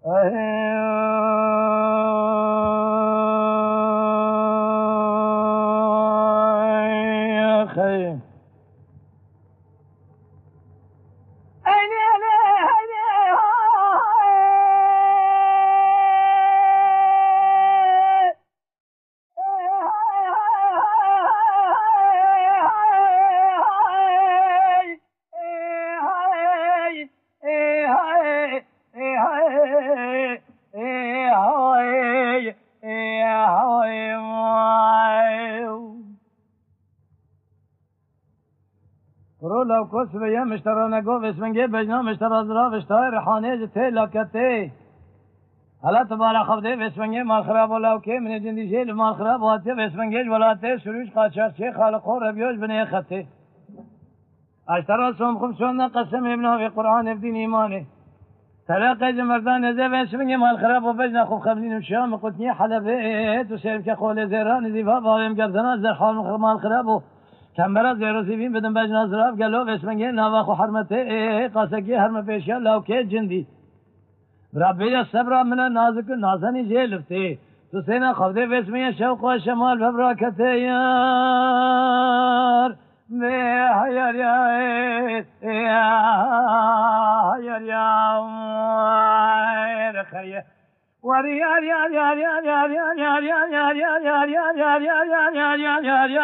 خير لو كوس بيا مشترى نقوف اسمنجي بجنا مشترى ضراب اشتاي رحاني جتي لكتي هلا تبارا خبدي بسمنجي مال خراب ولا كي من جندي شيء مال خراب واتي بسمنجي ولا تي سروج قاشر شي خالق ربيوش بني خطي اشترى صوم خمسون قسم ابنه في قران في دين ايمانه تلاقي مردان زي بسمنجي مال خراب وبجنا خو خبلين وشام قلتني حلبت وسير كخول زيران زيفا باهم قبزنا زر حال مال خراب كمبرا زيرو سيفين بدن بجنا زراب قالوا بسمنجي نواخو حرمته قاسكي حرم بيشيا لو كي جندي ربي الصبر من النازك نازني جيلفتي تسينا خفدي بسمي شوق وشمال ببركتي يار بحير يا خير وريار يا يا يا يا يا يا يا يا يا يا يا يا يا يا يا يا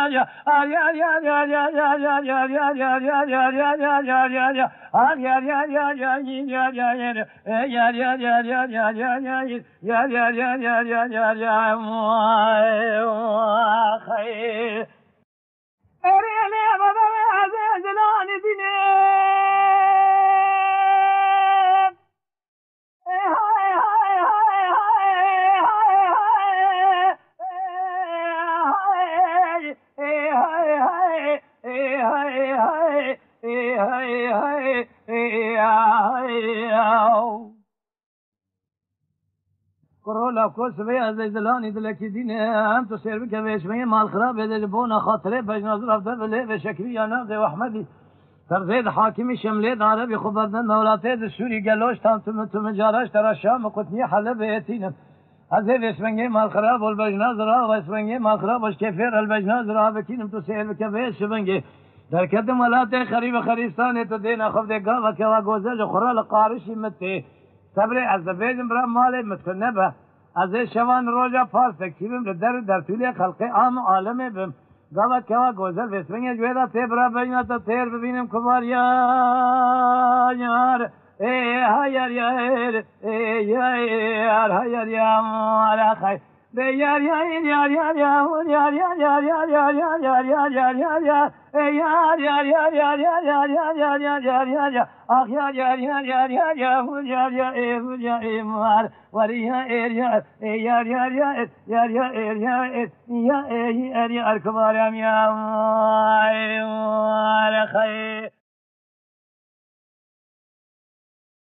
كرولا كوس بيا زي دلاني دلكي ديني هم تسير بك بيشمية مال خراب يدلبونا خاطري بجنا زرف دبلي بشكري يا ناظي وأحمدي ترزيد حاكمي شمليد عربي خبردن مولاتي السوري قالوش تم جاراش ترى الشام قتني حلب يتينم هذه اسمنجي مال خراب والبجنا زرا واسمنجي مال خراب وش كفير البجنا زرا بكينم تسير بك بيشمنجي در کدم ولات خریب خریستان تو دینا خود گاوا که واگوزه جو خورال قارشی مته صبر از بیجم برا مال متکنه به از شوان روزا پاس تکیبم در طول خلق عام عالم بم گاوا که واگوزه بسمنگ جویدا تی برا بجنا تو تیر ببینم کبار یار هایار یار هایار یا مالا خیر يا يا